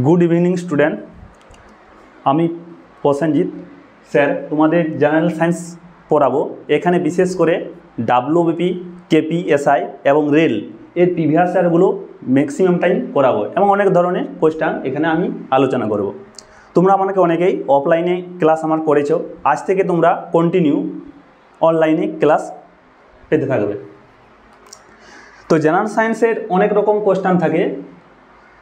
Good evening student আমি Prosenjit sir তোমাদের general science পড়াবো। এখানে বিশেষ করে ডাব্লিউবিপি, কেপিএসআই এবং রেল এর প্রিভিয়াস ইয়ারগুলো ম্যাক্সিমাম টাইম করাবো এবং অনেক ধরনের কোয়েশ্চেন এখানে আমি আলোচনা করব। তোমরা আমাকে অনেকেই অফলাইনে ক্লাস আমার করেছো, আজ থেকে তোমরা কন্টিনিউ অনলাইনে ক্লাস পেতে থাকবে। তো জেনারেল সায়েন্সের অনেক রকম কোয়েশ্চেন থাকে,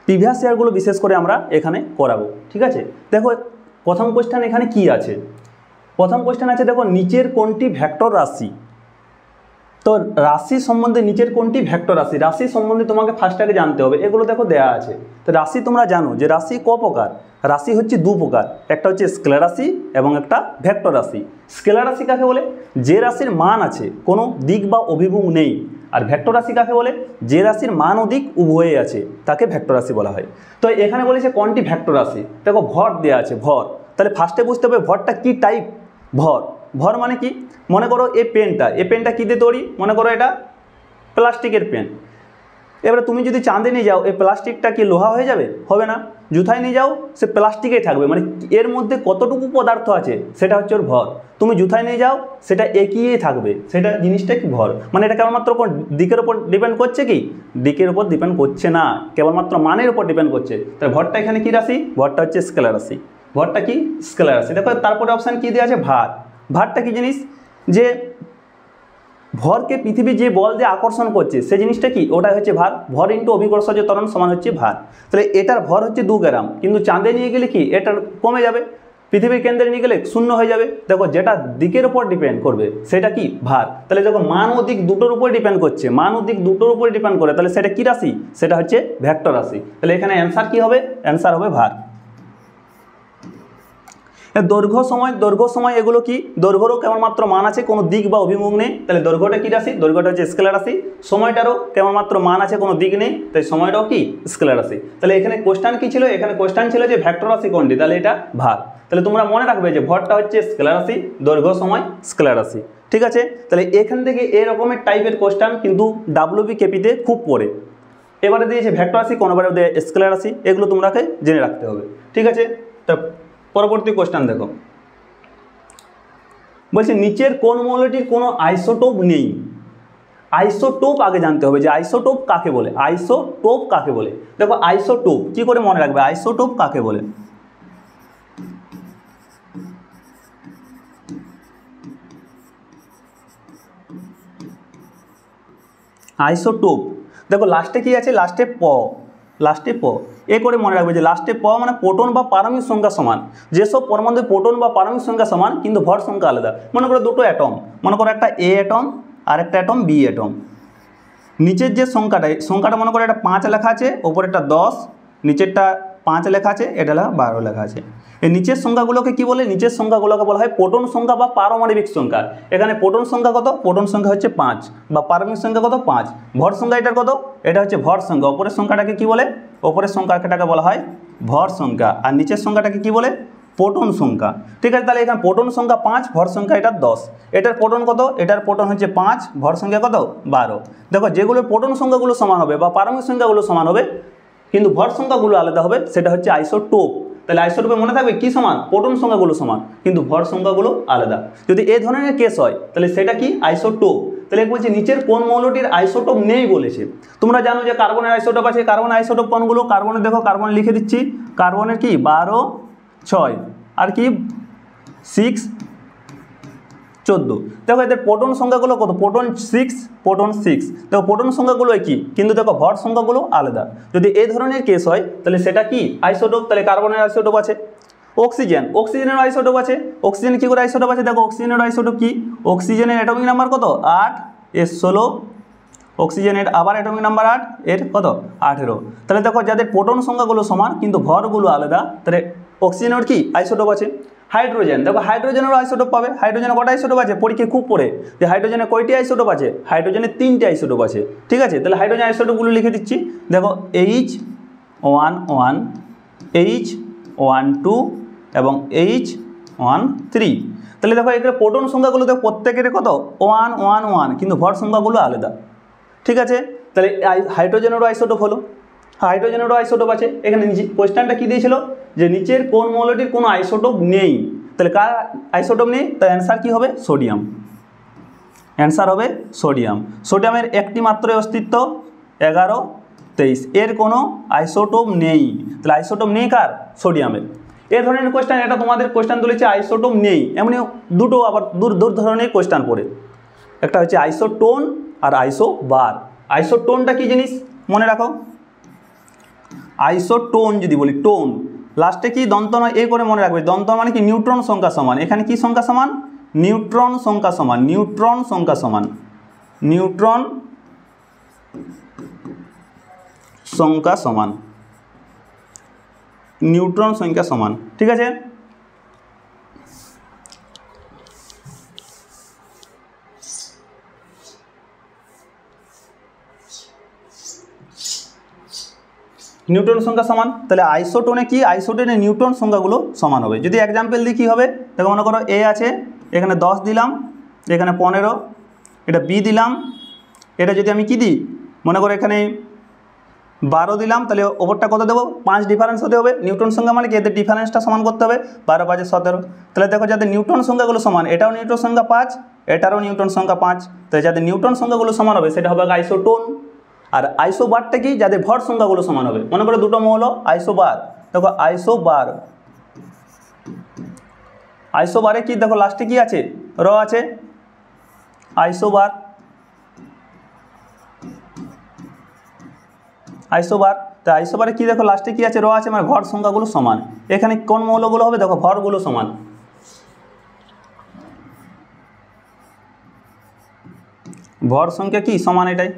প্রিভিয়াস ইয়ারগুলো বিশেষ করে আমরা এখানে করাবো। ঠিক আছে, দেখো প্রথম কোয়েশ্চেন এখানে কি আছে। প্রথম কোয়েশ্চেন আছে, দেখো নিচের কোনটি ভেক্টর রাশি। তো রাশি সম্বন্ধে নিচের কোনটি ভেক্টর রাশি, রাশি সম্বন্ধে তোমাকে ফার্স্ট আগে জানতে হবে। এগুলো দেখো দেয়া আছে। তো রাশি তোমরা জানো যে রাশি ক প্রকার, রাশি হচ্ছে দু প্রকার, একটা হচ্ছে স্কেলার রাশি এবং একটা ভেক্টর রাশি। স্কেলার রাশি কাকে বলে? যে রাশির মান আছে কোনো দিক বা অভিমুখ নেই। আর ভেক্টর রাশি কাকে বলে? যে রাশির মান ও দিক উভয়ে আছে, তাকে ভেক্টর রাশি বলা হয়। তো এখানে বলেছে কোনটি ভেক্টর রাশি, দেখো ভর দেওয়া আছে ভর। তাহলে ফার্স্টে বুঝতে হবে ভরটা কি টাইপ। ভর, ভর মানে কি? মনে করো এই পেনটা কী দিয়ে তৈরি, মনে করো এটা প্লাস্টিকের পেন। এবারে তুমি যদি চাঁদে নিয়ে যাও, এই প্লাস্টিকটা কি লোহা হয়ে যাবে? হবে না। জুথায় নিয়ে যাও, সে প্লাস্টিকেই থাকবে। মানে এর মধ্যে কতটুকু পদার্থ আছে সেটা হচ্ছে ওর ভর। তুমি জুথায় নিয়ে যাও, সেটা একইই থাকবে, সেটা জিনিসটা কি ভর। মানে এটা কেবলমাত্র কোন দিকের উপর ডিপেন্ড করছে কি? দিকের উপর ডিপেন্ড করছে না, কেবলমাত্র মানের উপর ডিপেন্ড করছে। তাই ভরটা এখানে কি রাশি? ভরটা হচ্ছে স্কেলার রাশি। ভরটা কি? স্কেলার রাশি। দেখো তারপরে অপশান কি দেওয়া আছে? ভার। ভারটা কি জিনিস? যে ভরকে পৃথিবী যে বল দিয়ে আকর্ষণ করছে সে জিনিসটা কি? ওটাই হচ্ছে ভার। ভর ইন্টু অভিকর্ষজ ত্বরণ সমান হচ্ছে ভার। তাহলে এটার ভর হচ্ছে 2 গ্রাম, কিন্তু চাঁদে নিয়ে গেলে কি এটার কমে যাবে, পৃথিবীর কেন্দ্রে নিয়ে গেলে 0 হয়ে যাবে। দেখো যেটা দিকের উপর ডিপেন্ড করবে সেটা কি? ভার। তাহলে দেখো মান ও দিক দুটোর উপর ডিপেন্ড করছে, মান ও দিক দুটোর উপর ডিপেন্ড করে, তাহলে সেটা কি রাশি? সেটা হচ্ছে ভেক্টর রাশি। তাহলে এখানে অ্যান্সার কি হবে? অ্যান্সার হবে ভার। দৈর্ঘ্য সময় এগুলো কি? দৈর্ঘ্যরও কেবলমাত্র মান আছে, কোনো দিক বা অভিমুখ নেই, তাহলে দৈর্ঘ্যটা কি রাশি? দৈর্ঘ্যটা হচ্ছে স্কেলার রাশি। সময়টারও কেবলমাত্র মান আছে, কোনো দিক নেই, তাই সময়টাও কি? স্কেলার রাশি। তাহলে এখানে কোশ্চেন কি ছিল? এখানে কোশ্চেন ছিল যে ভেক্টর রাশি কোনটি, তাহলে এটা ভার। তাহলে তোমরা মনে রাখবে যে ভরটা হচ্ছে স্কেলার রাশি, দৈর্ঘ্য সময় স্কেলার রাশি। ঠিক আছে, তাহলে এখান থেকে এরকমের টাইপের কোশ্চেন কিন্তু ডাব্লিউবি কেপিতে খুব পড়ে। এবারে দিয়েছে ভেক্টর রাশি, কোনোবারে স্কেলার রাশি, এগুলো তোমরাকে জেনে রাখতে হবে। ঠিক আছে, তা পরবর্তী কোশ্চেন দেখো, বলছে নিচের কোন মৌলটির কোনো আইসোটোপ নেই। আইসোটোপ আগে জানতে হবে যে আইসোটোপ কাকে বলে। আইসোটোপ কাকে বলে? দেখো আইসোটোপ কি করে মনে রাখবে, আইসোটোপ কাকে বলে? আইসোটোপ দেখো লাস্টে কি আছে? লাস্টে প এ করে মনে রাখবে যে লাস্টে প মানে প্রোটন বা পারমাণবিক সংখ্যা সমান। যেসব পরমাণুতে প্রোটন বা পারমাণবিক সংখ্যা সমান কিন্তু ভর সংখ্যা আলাদা। মনে করো দুটো অ্যাটম, মনে করো একটা এ অ্যাটম আর একটা অ্যাটম বি অ্যাটম। নিচের যে সংখ্যাটা মনে করো এটা 5 লেখা আছে, ওপরেরটা 10, নিচেরটা 5 লেখা আছে, এটা 12 লেখা আছে। এই নিচের সংখ্যাগুলোকে কি বলে? নিচের সংখ্যাগুলোকে বলা হয় প্রোটন সংখ্যা বা পারমাণবিক সংখ্যা। এখানে প্রোটন সংখ্যা কত? প্রোটন সংখ্যা হচ্ছে 5, বা পারমাণবিক সংখ্যা কত? 5। ভর সংখ্যা এটার কত? এটা হচ্ছে ভর সংখ্যা। ওপরের সংখ্যাটাকে কি বলে? ওপরের সংখ্যাটাকে বলা হয় ভর সংখ্যা, আর নিচের সংখ্যাটাকে কি বলে? প্রোটন সংখ্যা। ঠিক আছে, তাহলে এখানে প্রোটন সংখ্যা 5, ভর সংখ্যা এটা 10। এটার প্রোটন কত? এটার প্রোটন হচ্ছে 5, ভর সংখ্যা কত? 12। দেখো যেগুলো প্রোটন সংখ্যাগুলো সমান হবে বা পারমাণবিক সংখ্যাগুলো সমান হবে কিন্তু ভর সংখ্যাগুলো আলাদা হবে, সেটা হচ্ছে আইসোটোপ। তাহলে আইসোটোপে মনে থাকবে কি সমান? প্রোটন সংখ্যাগুলো সমান কিন্তু ভর সংখ্যাগুলো আলাদা। যদি এই ধরনের কেস হয় তাহলে সেটা কি? আইসোটোপ। তাহলে বলছে নিচের কোন মৌলটির আইসোটোপ নেই বলেছে। তোমরা জানো যে কার্বনের আইসোটোপ আছে। কার্বনের আইসোটোপ কোনগুলো? কার্বনের দেখো, কার্বন লিখে দিচ্ছি। কার্বনের কি 12, 6 আর কি 6, 14। দেখো এদের প্রোটন সংখ্যাগুলো কত? Proton 6, proton 6। দেখো প্রোটন সংখ্যাগুলো একই কিন্তু দেখো ভর সংখ্যাগুলো আলাদা। যদি এই ধরনের কেস হয় তাহলে সেটা কি? আইসোটোপ। তাহলে কার্বনের আইসোটোপ আছে। অক্সিজেনের আইসোটোপ আছে। অক্সিজেন কি করে আইসোটোপ আছে? দেখো অক্সিজেনের আইসোটোপ কি? অক্সিজেনের অ্যাটমিক নাম্বার কত? 8, এর 16। অক্সিজেনের আবার অ্যাটমিক নাম্বার 8, এর কত? 18। তাহলে দেখো যাদের প্রোটন সংখ্যাগুলো সমান কিন্তু ভরগুলো আলাদা, তাহলে অক্সিজেনের কি আইসোটোপ আছে। হাইড্রোজেন দেখো, হাইড্রোজেনেরও আইসোটোপ পাবে। হাইড্রোজেনের কটা আইসোটোপ আছে? পরীক্ষায় খুব পড়ে যে হাইড্রোজেনের কয়টি আইসোটোপ আছে। হাইড্রোজেনের 3টে আইসোটোপ আছে। ঠিক আছে, তাহলে হাইড্রোজেন আইসোটোপগুলো লিখে দিচ্ছি। দেখো H11, H12 এবং H13। তাহলে দেখো এখানে প্রোটন সংখ্যাগুলো দেখো প্রত্যেকের কত? 1, 1, 1, কিন্তু ভর সংখ্যাগুলো আলাদা। ঠিক আছে, তাহলে হাইড্রোজেনেরও আইসোটোপ হলো। হাইড্রোজেনেরও আইসোটোপ আছে। এখানে কোয়েশ্চেনটা কী দিয়েছিল যে নিচের কোন মৌলটির কোনো আইসোটোপ নেই, তাহলে কার আইসোটোপ নেই, তার অ্যান্সার কী হবে, সোডিয়াম। অ্যান্সার হবে সোডিয়াম। সোডিয়ামের একটি মাত্র অস্তিত্ব 11, 23, এর কোনো আইসোটোপ নেই। তাহলে আইসোটোপ নেই কার, সোডিয়ামের। এ ধরনের কোয়েশ্চেন, এটা তোমাদের কোয়েশ্চেন তুলেছে আইসোটোপ নেই, এমনি দুটো আবার দু ধরনের কোয়েশ্চেন পড়ে, একটা হচ্ছে আইসোটোন আর আইসোবার। আইসোটোনটা কি জিনিস মনে রাখো, আইসোটোন যদি বলি টোন, লাস্টে কি দন্ত নয় এ করে মনে রাখবে, দন্ত মানে কি নিউট্রন সংখ্যা সমান, এখানে কি সংখ্যা সমান, নিউট্রন সংখ্যা সমান, নিউট্রন সংখ্যা সমান, নিউট্রন সংখ্যা সমান, নিউট্রন সংখ্যা সমান, ঠিক আছে। নিউটন সংখ্যা সমান, তাহলে আইসোটোনে কি, আইসোটোনে নিউটন সংখ্যাগুলো সমান হবে। যদি এক্সাম্পল দিই কী হবে, দেখো মনে করো এ আছে, এখানে 10 দিলাম, এখানে 15, এটা বি দিলাম, এটা যদি আমি কি দিই মনে করো এখানে 12 দিলাম, তাহলে ওপরটা কত দেবো, 5 ডিফারেন্স হতে হবে। নিউটন সংখ্যা মানে কি, এদের ডিফারেন্সটা সমান করতে হবে, 12, 5, 17। তাহলে দেখো যাদের নিউটন সংখ্যাগুলো সমান, এটাও নিউটন সংখ্যা 5, এটারও নিউটন সংখ্যা 5, তাহলে যাদের নিউটন সংখ্যাগুলো সমান হবে সেটা হবে আইসোটোন। আর আইসোবারটা কি, যাদের ভর সংখ্যাগুলো সমান হবে, মনে করো দুটো মৌল আইসোবার, দেখো আইসোবার, আইসোবারে কি দেখো লাস্টে কি আছে, র আছে, আইসোবার, আইসোবার। তো আইসোবারে কি দেখো লাস্টে কি আছে, র আছে, মানে ভর সংখ্যাগুলো সমান। এখানে কোন মৌলগুলো হবে, দেখো ভরগুলো সমান, ভর সংখ্যা কি সমান, এটাই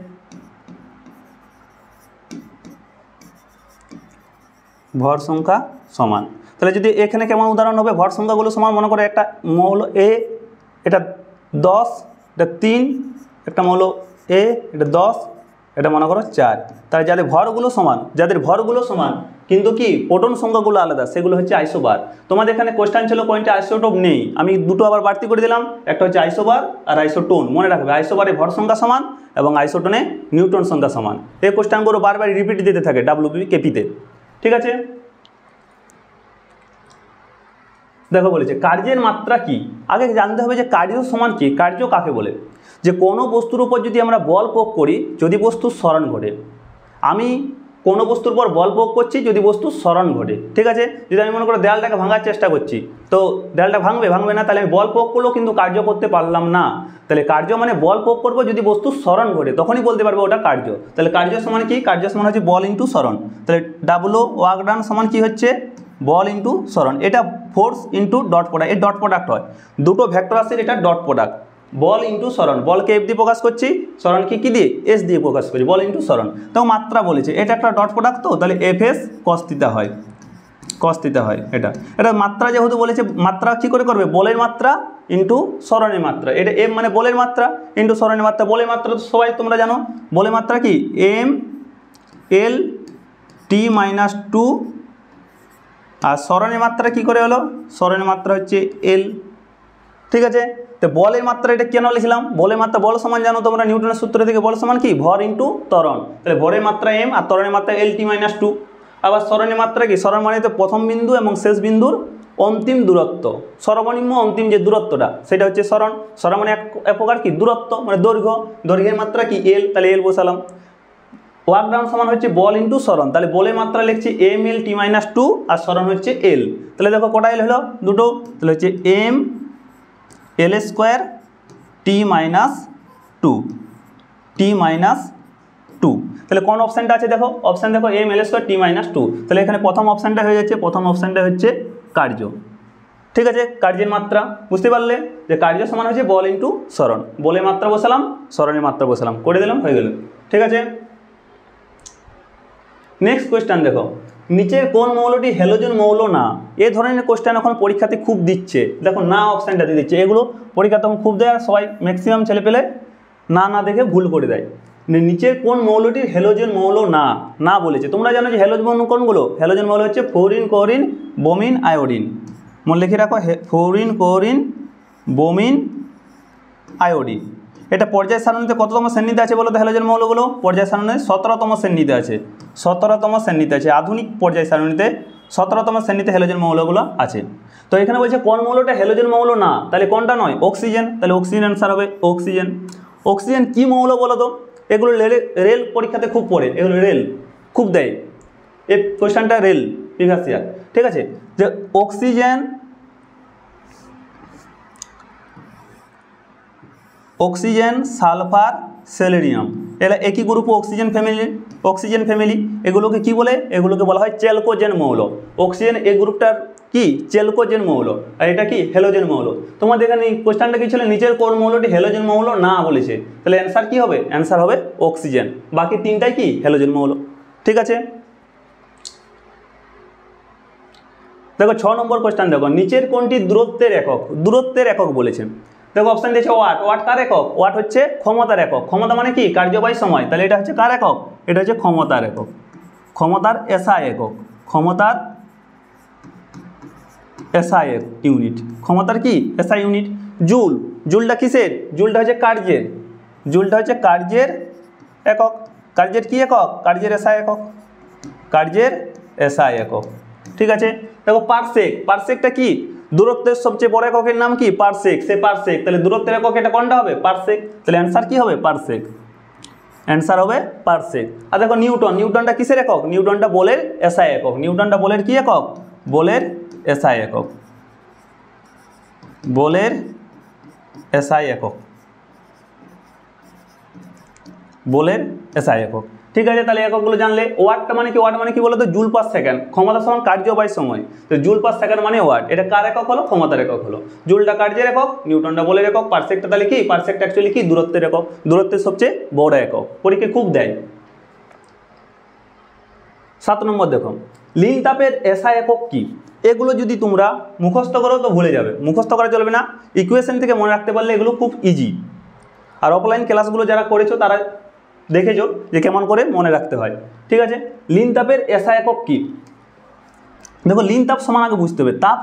ভর সংখ্যা সমান। তাহলে যদি এখানে কেমন উদাহরণ হবে, ভর সংখ্যাগুলো সমান, মনে করো একটা মৌল এ, এটা 10, এটা 3, একটা মৌল এ, এটা 10, এটা মনে করো 4। তাহলে যাদের ভরগুলো সমান, যাদের ভরগুলো সমান কিন্তু কি প্রোটন সংখ্যাগুলো আলাদা, সেগুলো হচ্ছে আইসোবার। তোমাদের এখানে কোয়েশ্চেন ছিল কোনটা আইসোটোপ নেই, আমি দুটো আবার বাড়তি করে দিলাম, একটা হচ্ছে আইসোবার আর আইসোটোন। মনে রাখবে আইসোবারে ভর সংখ্যা সমান এবং আইসোটোনে নিউটন সংখ্যা সমান। এই কোয়েশ্চেনগুলো বারবার রিপিট দিতে থাকে ডাব্লিউবি কেপিতে, ঠিক আছে। দেখো বলেছে কার্যের মাত্রা কি, আগে জানতে হবে যে কার্য সমান কি, কার্য কাকে বলে, যে কোনো বস্তুর উপর যদি আমরা বল প্রয়োগ করি যদি বস্তুর স্মরণ ঘটে, আমি কোনো বস্তুর উপর বল প্রয়োগ করছি যদি বস্তুর স্মরণ ঘটে, ঠিক আছে। যদি আমি মনে করো দেয়ালটাকে ভাঙার চেষ্টা করছি, তো দেয়ালটা ভাঙবে না, তাহলে আমি বল প্রয়োগ করলেও কিন্তু কার্য করতে পারলাম না। তাহলে কার্য মানে বল প্রয়োগ করবো যদি বস্তুর স্মরণ ঘটে, তখনই বলতে পারবো ওটা কার্য। তাহলে কার্য সমান কি, কার্য সমান হচ্ছে বল ইন্টু স্মরণ। তাহলে ডাব্লু ওয়ার্ক ডান সমান কি হচ্ছে, বল ইন্টু স্মরণ। এটা ফোর্স ইন্টু ডট প্রোডাক্ট, এই ডট প্রোডাক্ট হয়, দুটো ভেক্টর আসছে, এটা ডট প্রোডাক্ট, বল ইন্টু স্মরণ। বলকে এফ দিয়ে প্রকাশ করছি, স্মরণকে কি দিয়ে, এস দিয়ে প্রকাশ করছি, বল ইন্টু স্মরণ। তো মাত্রা বলেছে, এটা একটা ডট প্রোডাক্ট, তো তাহলে এফ এস কস থিটা হয়, কস থিটা হয়। এটা মাত্রা যেহেতু বলেছে, মাত্রা কী করে করবে, বলের মাত্রা ইন্টু স্মরণের মাত্রা। এটা এম মানে বলের মাত্রা ইন্টু স্মরণের মাত্রা। বলের মাত্রা তো সবাই তোমরা জানো, বলের মাত্রা কি এম এল টি মাইনাস 2, আর স্মরণের মাত্রা কি করে হলো, স্মরণের মাত্রা হচ্ছে এল, ঠিক আছে। তো বলের মাত্রা এটা কেন লিখলাম, বলের মাত্রা, বল সমান জানো তোমরা নিউটনের সূত্র থেকে, বল সমান কি ভর ইন্টু ত্বরণ। তাহলে ভরের মাত্রা এম আর ত্বরণের মাত্রা এল টি মাইনাস 2। আবার স্মরণের মাত্রা কি, স্মরণ মানে তো প্রথম বিন্দু এবং শেষ বিন্দুর অন্তিম দূরত্ব, সর্বনিম্ন অন্তিম যে দূরত্বটা সেটা হচ্ছে স্মরণ। স্মরণ মানে এক প্রকার কি দূরত্ব, মানে দৈর্ঘ্য, দৈর্ঘ্যের মাত্রা কি এল, তাহলে এল বসালাম। ওয়ার্ক ডাউন সমান হচ্ছে বল ইন্টু স্মরণ, তাহলে বলের মাত্রা লিখছি এম এল টি মাইনাস 2 আর স্মরণ হচ্ছে এল। তাহলে দেখো কটা এল হলো, দুটো, তাহলে হচ্ছে এম এল স্কোয়ার টি মাইনাস 2, টি মাইনাস 2। তাহলে কোন অপশানটা আছে দেখো, অপশান দেখো এম এল স্কোয়ার টি মাইনাস 2। তাহলে এখানে প্রথম অপশানটা হয়ে যাচ্ছে, প্রথম অপশানটা হচ্ছে কার্য, ঠিক আছে। কার্যের মাত্রা বুঝতে পারলে যে কার্য সমান হচ্ছে বল ইন্টু স্মরণ, বলের মাত্রা বসালাম, স্মরণের মাত্রা বসালাম, করে দিলাম, হয়ে গেল, ঠিক আছে। নেক্সট কোয়েশ্চেন দেখো, নিচের কোন মৌলটি হ্যালোজেন মৌল না, এ ধরনের কোয়েশ্চেন এখন পরীক্ষাতে খুব দিচ্ছে। দেখো না অপশানটা দিয়ে দিচ্ছে, এগুলো পরীক্ষা তখন খুব দেয়, আর সবাই ম্যাক্সিমাম ছেলেপেলে না দেখে ভুল করে দেয়। নিচের কোন মৌলটির হ্যালোজেন মৌল না, না বলেছে। তোমরা জানো যে হ্যালোজেন মৌল কোনগুলো, হ্যালোজেন মৌল হচ্ছে ফ্লোরিন, ক্লোরিন, ব্রোমিন, আয়োডিন। মনে লিখে রাখো, ফ্লোরিন, ক্লোরিন, ব্রোমিন, আয়োডিন। এটা পর্যায় সারণীতে কততম শ্রেণীতে আছে বলো তো হ্যালোজেন মৌলগুলো? পর্যায় সারণীতে 17তম শ্রেণীতে আছে, 17তম শ্রেণীতে আছে। আধুনিক পর্যায় সারণীতে 17তম শ্রেণীতে হ্যালোজেন মৌলগুলো আছে। তো এখানে বলছে কোন মৌলটা হ্যালোজেন মৌল না, তাহলে কোনটা নয়? অক্সিজেন। তাহলে অক্সিজেন অ্যান্সার হবে অক্সিজেন। অক্সিজেন কি মৌল বলো তো? এগুলো রেল পরীক্ষাতে খুব পড়ে, এগুলো রেল খুব দেয়, এই কোয়েশ্চেনটা রেল প্রিভিয়াস ইয়ার, ঠিক আছে? যে অক্সিজেন, অক্সিজেন, সালফার, সেলেনিয়াম, এরা একই গ্রুপ অক্সিজেন ফ্যামিলি। এগুলোকে কি বলে? এগুলোকে বলা হয় চ্যালকোজেন মৌল। অক্সিজেন এই গ্রুপটার কি? চ্যালকোজেন মৌল। আর এটা কি? হ্যালোজেন মৌল। তোমাদের এখানে কোশ্চেনটা কি ছিল? নিচের কোন মৌলটি হ্যালোজেন মৌল না বলেছে, তাহলে অ্যান্সার কি হবে? অ্যান্সার হবে অক্সিজেন। বাকি তিনটাই কি? হ্যালোজেন মৌল, ঠিক আছে? দেখো 6 নম্বর কোশ্চেন দেখো, নিচের কোনটি দূরত্বের একক? দূরত্বের একক বলেছেন। দেখো অপশন দিয়েছে ওয়াট। ওয়াট কার একক? ওয়াট হচ্ছে ক্ষমতার একক। ক্ষমতা মানে কি? কার্যবাহী সময়। তাহলে এটা হচ্ছে কার একক? এটা হচ্ছে ক্ষমতার একক, ক্ষমতার এসআই একক, ক্ষমতার এসআই ইউনিট, ক্ষমতার কি? SI unit. জুল, জুলটা কিসের? জুলটা হচ্ছে কার্যের, জুলটা হচ্ছে কার্যের একক। কার্যের কি একক? কার্যের এসআই একক, কার্যের এসআই একক, ঠিক আছে? দেখো পারসেক, পারসেকটা কি? দূরত্বের সবচেয়ে বড় এককের নাম কি? পারসেক। সে পারসেক, তাহলে দূরত্বের একক এটা কোনটা হবে? পারসেক। তাহলে অ্যান্সার কি হবে? পারসেক, অ্যান্সার হবে পারসেক। আর দেখো নিউটন, নিউটনটা কিসের একক? নিউটনটা বলের এসআই একক। নিউটনটা বলের কি একক? বলের এসআই একক, বলের এসআই একক, বলের এসআই একক, ঠিক আছে? তাহলে এককগুলো জানলে। ওয়াটটা মানে কি? ওয়াট মানে কি বলো তো? Joule per second. ক্ষমতা সমান কার্যবাহী সময়, তো জুল পার সেকেন্ড মানে ওয়াট। এটা কার একক হলো? ক্ষমতার একক হলো। জুলটা কার্যের একক, নিউটনটা বলের একক, পারসেকটা তাহলে কি? পারসেকটা অ্যাকচুয়ালি কি? দূরত্বের একক, দূরত্বের সবচেয়ে বড় একক। পরীক্ষা খুব দেয়। 7 নম্বর দেখো, লিন তাপের এসআই একক কি? এগুলো যদি তোমরা মুখস্থ করো তো ভুলে যাবে, মুখস্থ করা চলবে না, ইকুয়েশন থেকে মনে রাখতে পারলে এগুলো খুব ইজি। আর অফলাইন ক্লাসগুলো যারা করেছো তারা দেখেছো যে কেমন করে মনে রাখতে হয়, ঠিক আছে? লিন তাপের এসআই একক কি? দেখো লিন তাপ সমান আগে বুঝতে হবে, তাপ,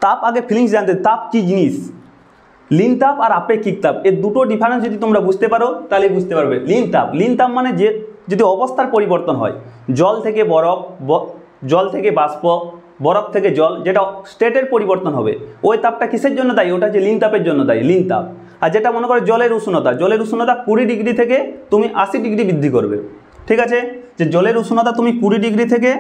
তাপ আগে ফিলিংস জানতে, তাপ কি জিনিস। লিন তাপ আর আপেক্ষিক তাপ এর দুটো ডিফারেন্স যদি তোমরা বুঝতে পারো তাহলে বুঝতে পারবে। লিন তাপ, লিন তাপ মানে যে যদি অবস্থার পরিবর্তন হয়, জল থেকে বরফ, জল থেকে বাষ্প, বরফ থেকে জল, যেটা স্টেটের পরিবর্তন হবে, ওই তাপটা কিসের জন্য দায়ী? ওটা হচ্ছে লিন তাপের জন্য দায়ী, লিন তাপ। আর যেটা মনে করো জলের উষ্ণতা, জলের উষ্ণতা 20 ডিগ্রি থেকে তুমি 80 ডিগ্রি বৃদ্ধি করবে, ঠিক আছে? যে জলের উষ্ণতা তুমি 20 ডিগ্রি থেকে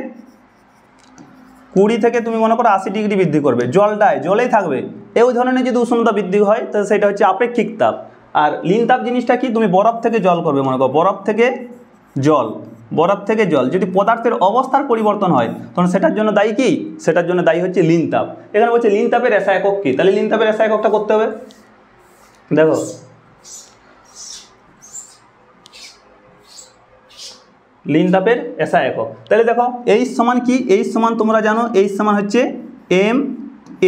20 থেকে তুমি মনে করো 80 ডিগ্রি বৃদ্ধি করবে, জলটায় জলেই থাকবে, এই ধরনের যদি উষ্ণতা বৃদ্ধি হয় তাহলে সেটা হচ্ছে আপেক্ষিক তাপ। আর লিন তাপ জিনিসটা কি? তুমি বরফ থেকে জল করবে, মনে করো বরফ থেকে জল, বরফ থেকে জল যদি পদার্থের অবস্থার পরিবর্তন হয় তখন সেটার জন্য দায়ী কি? সেটার জন্য দায়ী হচ্ছে লিন তাপ। এখানে বলছে লিন তাপের এসআই একক কি? তাহলে লিন তাপের এসআই এককটা করতে হবে। দেখো লিন তাপের এসআই একক, তাহলে দেখো এইচ সমান কি? এইচ সমান তোমরা জানো এইচ সমান হচ্ছে এম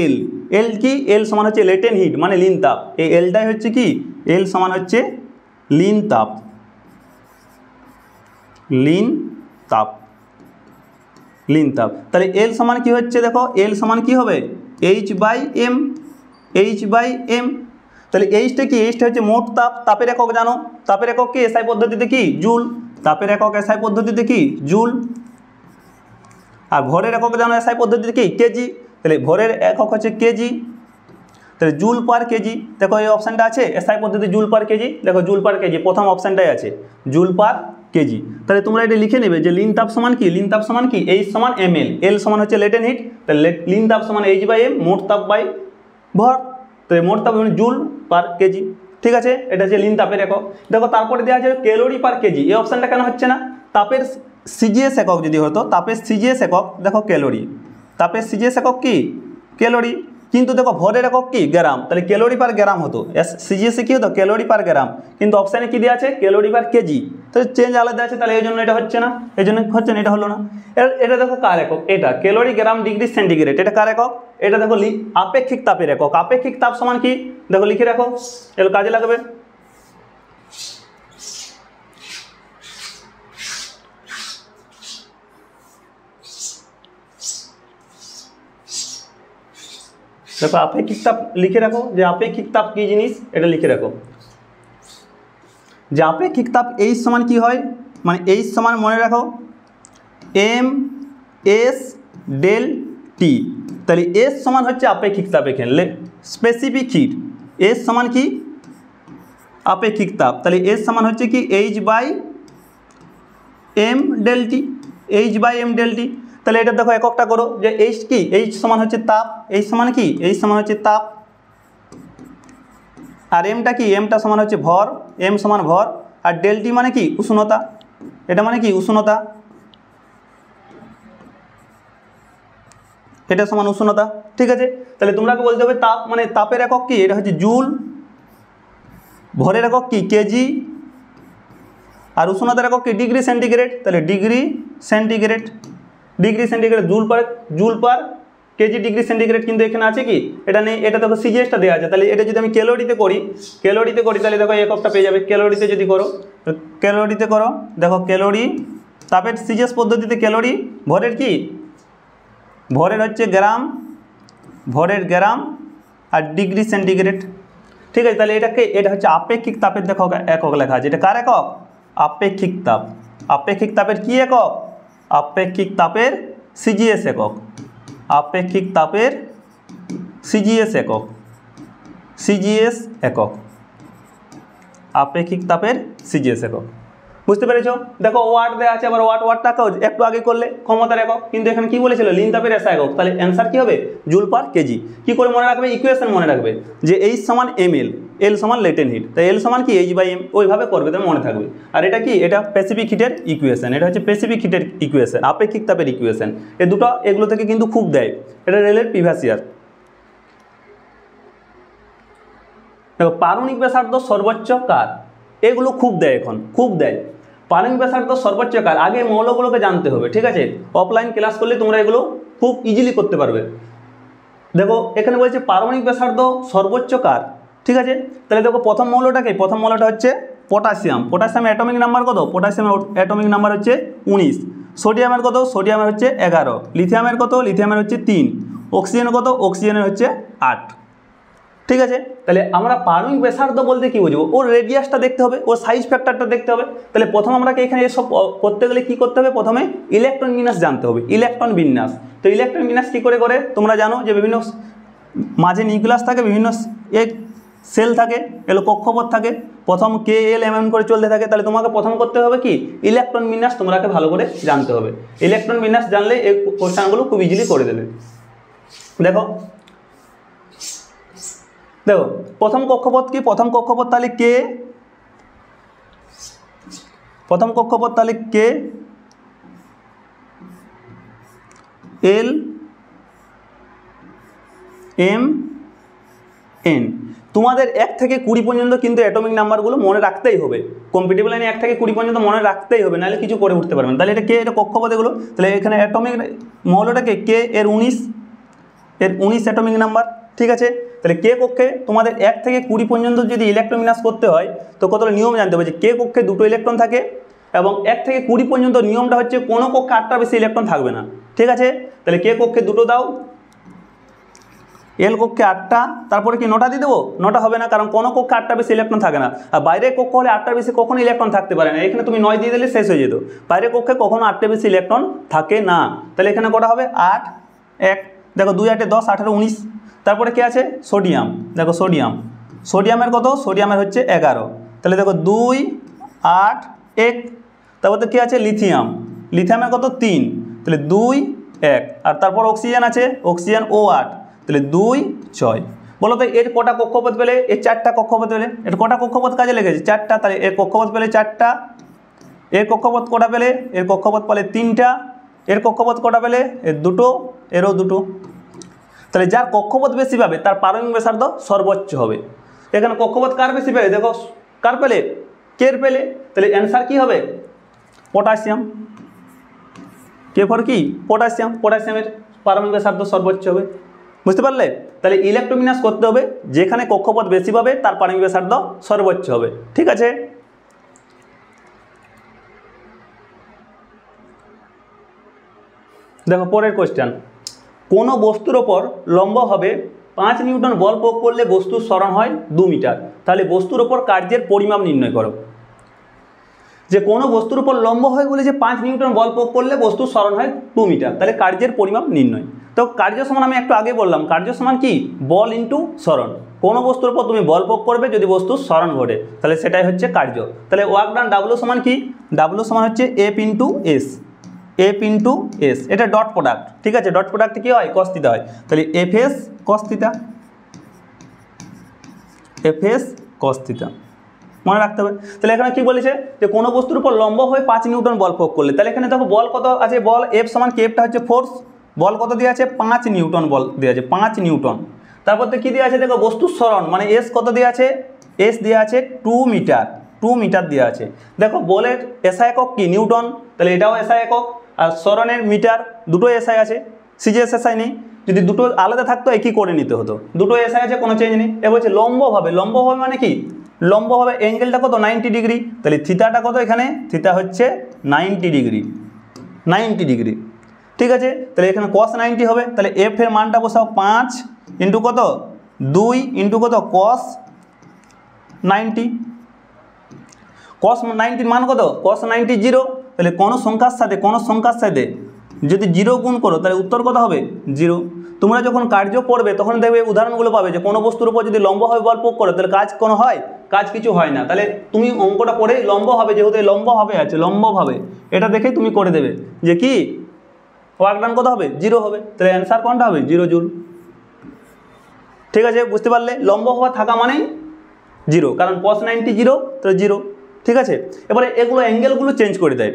এল। এল কি? এল সমান হচ্ছে লেটেন্ট হিট মানে লিন তাপ। এই এলটাই হচ্ছে কি? এল সমান হচ্ছে লিন তাপ, লিন তাপ, লিন তাপ। তাহলে এল সমান কি হচ্ছে? দেখো এল সমান কি হবে? H by M, H by M. তাহলে এইচটা কি? এইচটা হচ্ছে মোট তাপ, তাপের একক জানো, তাপের একক কি? এসআই পদ্ধতিতে কি? জুল, তাপের একক এসআই পদ্ধতিতে কি? জুল। আর ভরের একক জানো এসআই পদ্ধতিতে কি? কেজি। তাহলে ভরের একক হচ্ছে কেজি, তাহলে জুল পার কেজি। দেখো এই অপশানটা আছে এসআই পদ্ধতি জুল পার কেজি, দেখো জুল পার কেজি প্রথম অপশানটাই আছে, জুল পার কেজি। তাহলে তোমরা এটা লিখে নেবে যে লিন তাপ সমান কি? লিন তাপ সমান কি? এইচ সমান এম এল, এল সমান হচ্ছে লেটেন্ট হিট, তাহলে লিন তাপ সমান এইচ বাই এম, মোট তাপ বাই ভর, তাহলে মোট তাপ জুল পার কেজি, ঠিক আছে? এটা হচ্ছে লিন তাপের একক। দেখো তারপরে দেওয়া আছে ক্যালোরি পার কেজি, এই অপশানটা কেন হচ্ছে না? তাপের সিজিএস একক যদি হতো, তাপের সিজিএস একক দেখো ক্যালোরি, তাপের সিজিএস একক কি? ক্যালোরি। কিন্তু দেখো ভরের একক কি? গ্রাম, তাহলে ক্যালোরি পার গ্রাম হতো, সিজিএসে কি হতো? ক্যালোরি পার গ্রাম। কিন্তু অপশানে কি দেওয়া আছে? ক্যালোরি পার কেজি, তাহলে চেঞ্জ আলাদা আছে, তাহলে এই জন্য এটা হচ্ছে না, এই জন্য হচ্ছে না, এটা হলো না। এটা দেখো কার একক? এটা ক্যালোরি গ্রাম ডিগ্রি সেন্টিগ্রেড, এটা কার একক? এটা দেখো আপেক্ষিক তাপের একক। আপেক্ষিক তাপ সমান কি? দেখো লিখে রাখো, এগুলো কাজে লাগবে। দেখো আপেক্ষিক তাপ লিখে রাখো, যে আপেক্ষিক তাপ কি জিনিস এটা লিখে রাখো। যে আপেক্ষিক তাপ এইচ সমান কি হয়, মানে এইচ সমান মনে রাখো এম এস ডেল টি। তাহলে এস সমান হচ্ছে আপেক্ষিক তাপ, এখানে স্পেসিফিক হিট, এস সমান কি আপেক্ষিক তাপ, তাহলে এস সমান হচ্ছে কি H by M delta, H by M delta. তাহলে এটা দেখো এককটা করো যে এইচ কি, এইচ সমান হচ্ছে তাপ, এইচ সমান কি, এইচ সমান হচ্ছে তাপ, আর এমটা কি, এমটা সমান হচ্ছে ভর, এম সমান ভর, আর ডেল টি মানে কি উষ্ণতা, এটা মানে কি উষ্ণতা, এটা সমান উষ্ণতা। ঠিক আছে, তাহলে তোমরা বলতে হবে তাপ মানে তাপের একক কি, এটা হচ্ছে জুল, ভরের একক কি কেজি, আর উষ্ণতার একক কি ডিগ্রি সেন্টিগ্রেড, তাহলে degree centigrade, degree centigrade joule per KG degree centigrade, কিন্তু এখানে আছে কি এটা নেই, এটা দেখো সিজিএসটা দেওয়া আছে। তাহলে এটা যদি আমি ক্যালোরিতে করি তাহলে দেখো এককটা পেয়ে যাবে। ক্যালোরিতে যদি করো, ক্যালোরিতে করো, দেখো ক্যালোরি তাপের সিজিএস পদ্ধতিতে ক্যালোরি, ভরের কি, ভরের হচ্ছে গ্রাম, ভরের গ্রাম, আর ডিগ্রি সেন্টিগ্রেড। ঠিক আছে, তাহলে এটাকে, এটা হচ্ছে আপেক্ষিক তাপের দেখো একক লেখা আছে, এটা কার একক, আপেক্ষিক তাপ। আপেক্ষিক তাপের কি একক, আপেক্ষিক তাপের সিজিএস একক, আপেক্ষিক তাপের সিজিএস একক, সিজিএস একক, আপেক্ষিক তাপের সিজিএস একক। বুঝতে পেরেছো? দেখো ওয়াট দেওয়া আছে, আবার ওয়াটটাকেও একটু আগে করলে ক্ষমতার একক, কিন্তু এখানে কি বলেছিল লিন তাপের এসআই একক, তাহলে অ্যান্সার কি হবে জুল পার কেজি। কি করে মনে রাখবে, ইকুয়েশন মনে রাখবে যে এইচ সমান এম এল, এল সমান লেটেন্ট হিট, তাই এল সমান কি এইচ বাই এম, ওইভাবে করবে তো মনে থাকবে। আর এটা কি, এটা স্পেসিফিক হিটের ইকুয়েশন, এটা হচ্ছে স্পেসিফিক হিটের ইকুয়েশন, আপেক্ষিক তাপের ইকুয়েশন। এই দুটো এগুলো থেকে কিন্তু খুব দেয়, এটা রেলের প্রিভিয়াস ইয়ার। দেখো পারমাণবিক ব্যাসার্ধ সর্বোচ্চ কার, এগুলো খুব দেয়, এখন খুব দেয়। পারমাণবিক ব্যাসার্ধ সর্বোচ্চ কার, আগে মৌলগুলোকে জানতে হবে। ঠিক আছে, অফলাইন ক্লাস করলে তোমরা এগুলো খুব ইজিলি করতে পারবে। দেখো এখানে বলছে পারমাণবিক ব্যাসার্ধ সর্বোচ্চ কার। ঠিক আছে, তাহলে দেখো প্রথম মৌলটাকে, প্রথম মৌলটা হচ্ছে পটাশিয়াম। পটাশিয়ামের অ্যাটমিক নাম্বার কত, পটাশিয়ামের অ্যাটমিক নাম্বার হচ্ছে 19। সোডিয়ামের কত, সোডিয়ামের হচ্ছে 11। লিথিয়ামের কত, লিথিয়ামের হচ্ছে 3। অক্সিজেনের কত, অক্সিজেনের হচ্ছে 8। ঠিক আছে, তাহলে আমরা পারমাণবিক ব্যাসার্ধ বলতে কি বুঝবো, ওর রেডিয়াসটা দেখতে হবে, ওর সাইজ ফ্যাক্টরটা দেখতে হবে। তাহলে প্রথম আমরা এখানে এসব করতে গেলে কি করতে হবে, প্রথমে ইলেকট্রন বিন্যাস জানতে হবে, ইলেকট্রন বিন্যাস। তো ইলেকট্রন বিন্যাস কী করে তোমরা জানো যে বিভিন্ন মাঝে নিউক্লিয়াস থাকে, বিভিন্ন এক সেল থাকে, এলো কক্ষপথ থাকে, প্রথম কে এল এম করে চলতে থাকে। তাহলে তোমাকে প্রথম করতে হবে কি ইলেকট্রন বিন্যাস তোমাকে ভালো করে জানতে হবে। ইলেকট্রন বিন্যাস জানলে এই কোশ্চেনগুলো খুব ইজিলি করে দেবে। দেখো দেখো প্রথম কক্ষপথ কি, প্রথম কক্ষপথ তাহলে কে, প্রথম কক্ষপথ তাহলে কে এল এম এন। তোমাদের 1 থেকে 20 পর্যন্ত কিন্তু অ্যাটমিক নাম্বারগুলো মনে রাখতেই হবে, কম্পিটিটিভ লাইনে 1 থেকে 20 পর্যন্ত মনে রাখতেই হবে, নাহলে কিছু করে উঠতে পারবেন। তাহলে এটা কে, এটা কক্ষপথ এগুলো। তাহলে এখানে অ্যাটমিক মৌলটাকে কে এর 19 অ্যাটমিক নাম্বার। ঠিক আছে, তাহলে কে কক্ষে তোমাদের 1 থেকে 20 পর্যন্ত যদি ইলেকট্রন বিন্যাস করতে হয় তো কতটা নিয়ম জানতে হবে, যে কে কক্ষে 2টো ইলেকট্রন থাকে, এবং 1 থেকে 20 পর্যন্ত নিয়মটা হচ্ছে কোনো কক্ষে 8টার বেশি ইলেকট্রন থাকবে না। ঠিক আছে, তাহলে কে কক্ষে 2টো দাও, এল কক্ষে 8টা, তারপরে কি 9টা দিয়ে দেবো, 9টা হবে না, কারণ কোনো কক্ষে 8টার বেশি ইলেকট্রন থাকে না। আর বাইরের কক্ষ হলে 8টার বেশি কখনো ইলেকট্রন থাকতে পারে না, এখানে তুমি 9 দিয়ে দিলে শেষ হয়ে যেত। বাইরের কক্ষে কখনো 8টার বেশি ইলেকট্রন থাকে না। তাহলে এখানে কটা হবে 8, 1, দেখো 2 8 10, 18 19। তারপরে কে আছে সোডিয়াম, দেখো সোডিয়াম, সোডিয়ামের কত, সোডিয়ামের হচ্ছে 11। তাহলে দেখো 2 8 1। তারপর তো কে আছে লিথিয়াম, লিথিয়ামের কত 3, তাহলে 2 1। আর তারপর অক্সিজেন আছে, অক্সিজেন ও 8, তাহলে 2 6। বলো তো এর কটা কক্ষপথ পেলে, এর 4টা কক্ষপথ পেলে, এর কটা কক্ষপথ কাজে লেগেছে 4টা। তাহলে এর কক্ষপথ পেলে 4টা, এর কক্ষপথ কটা পেলে, এর কক্ষপথ পেলে 3টা, এর কক্ষপথ কটা পেলে, এর 2টো, এরও 2টো। তাহলে যার কক্ষপথ বেশি পাবে তার পারমাণবিক ব্যাসার্ধ সর্বোচ্চ হবে। এখানে কক্ষপথ কার বেশি পেলে, দেখো কার পেলে, কের পেলে, তাহলে অ্যান্সার কি হবে পটাশিয়াম। কে ফর কি পটাশিয়াম, পটাশিয়ামের পারমাণবিক ব্যাসার্ধ সর্বোচ্চ হবে। বুঝতে পারলে? তাহলে ইলেকট্রন বিন্যাস করতে হবে, যেখানে কক্ষপথ বেশি পাবে তার পারমাণবিক ব্যাসার্ধ সর্বোচ্চ হবে। ঠিক আছে, দেখো পরের কোশ্চেন, কোনো বস্তুর ওপর লম্বভাবে 5 নিউটন বল প্রয়োগ করলে বস্তুর সরণ হয় 2 মিটার। তাহলে বস্তুর ওপর কার্যের পরিমাপ নির্ণয় করো। যে কোনো বস্তুর উপর লম্ব হয় বলে যে 5 নিউটন বল প্রয়োগ করলে বস্তুর সরণ হয় 2 মিটার, তাহলে কার্যের পরিমাপ নির্ণয়। তো কার্য সমান আমি একটু আগে বললাম, কার্য সমান কি বল ইন্টু সরণ। কোনো বস্তুর উপর তুমি বল প্রয়োগ করবে যদি বস্তুর সরণ ঘটে, তাহলে সেটাই হচ্ছে কার্য। তাহলে ওয়ার্ক ডান ডাব্লু সমান কি, ডাব্লু সমান হচ্ছে F into S, F into S, এটা ডট প্রোডাক্ট, ঠিক আছে। ডট প্রোডাক্ট কি হয়, কস থিটা হয়, তাহলে F S cos theta, F S cos theta মনে রাখতে হবে। তাহলে এখানে কি বলেছে যে কোনো বস্তুর উপর লম্ব হয়ে 5 নিউটন বল প্রয়োগ করলে, তাহলে এখানে দেখো বল কত আছে, বল এফ সমান কি, এফটা হচ্ছে ফোর্স, বল কত দেওয়া আছে 5 নিউটন বল দেওয়া আছে 5 নিউটন। তারপর তো কী দেওয়া আছে দেখো বস্তুর সরণ মানে এস কত দেওয়া আছে, এস দেওয়া আছে 2 মিটার, 2 মিটার দেওয়া আছে। দেখো বলের এসআই একক কি নিউটন, তাহলে এটাও এসআই একক, আর সরণের মিটার, দুটো এসআই আছে, সিজিএস এসআই নেই। যদি দুটো আলাদা থাকতো একই করে নিতে হতো, দুটো এসআই আছে কোনো চেঞ্জ নেই। এ বলছে লম্বভাবে, লম্বভাবে মানে কি, লম্বভাবে অ্যাঙ্গেলটা কত 90 ডিগ্রি, তাহলে থিতাটা কত এখানে, থিতা হচ্ছে 90 ডিগ্রি, 90 ডিগ্রি, ঠিক আছে। তাহলে এখানে cos 90 হবে, তাহলে এফ এর মানটা বসাও 5 ইন্টু কত 2 ইন্টু কত cos 90, cos 90 মান কত, cos 90 0, তাহলে কোনো সংখ্যার সাথে যদি 0 গুণ করো তাহলে উত্তর কত হবে 0। তোমরা যখন কার্য করবে তখন দেখবে উদাহরণগুলো পাবে যে কোনো বস্তুর উপর যদি লম্ব হয় বল প্রয়োগ করো তাহলে কাজ কোনো হয়, কাজ কিছু হয় না। তাহলে তুমি অঙ্কটা পড়ে লম্ব হবে, যেহেতু লম্ব হবে আছে, লম্বভাবে এটা দেখেই তুমি করে দেবে যে কি ওয়ার্ক ডান কত হবে 0 হবে, তাহলে অ্যান্সার কোনটা হবে 0 জুল। ঠিক আছে, বুঝতে পারলে লম্ব হওয়া থাকা মানেই 0, কারণ cos 90 0, তাহলে 0, ঠিক আছে। এবারে এগুলো অ্যাঙ্গেলগুলো চেঞ্জ করে দেয়,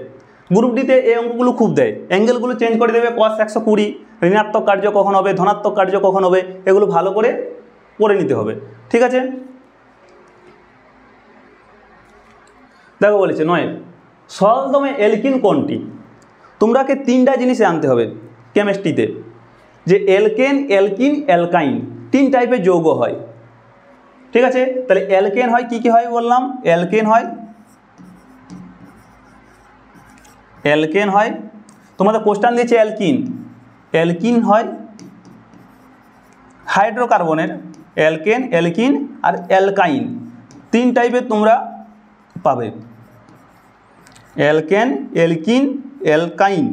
গ্রুপ ডিতে এই অঙ্কগুলো খুব দেয়, অ্যাঙ্গেলগুলো চেঞ্জ করে দেবে, cos 120, ঋণাত্মক কার্য কখন হবে, ধনাত্মক কার্য কখন হবে, এগুলো ভালো করে পড়ে নিতে হবে, ঠিক আছে। দেখো বলেছে 9 সরলতম অ্যালকিন কোনটি। তোমরাকে 3টা জিনিস জানতে হবে কেমিস্ট্রিতে, যে অ্যালকেন, অ্যালকিন, অ্যালকাইন 3 টাইপের যৌগ হয়, ঠিক আছে। তাহলে অ্যালকেন হয় কি কি হয় বললাম, অ্যালকেন হয়, অ্যালকেন হয়, তোমাদের কোশ্চেন দিয়েছে অ্যালকিন, অ্যালকিন হয় হাইড্রোকার্বনের, অ্যালকেন, অ্যালকিন আর অ্যালকাইন 3 টাইপের তোমরা পাবে, অ্যালকেন, অ্যালকিন, অ্যালকাইন,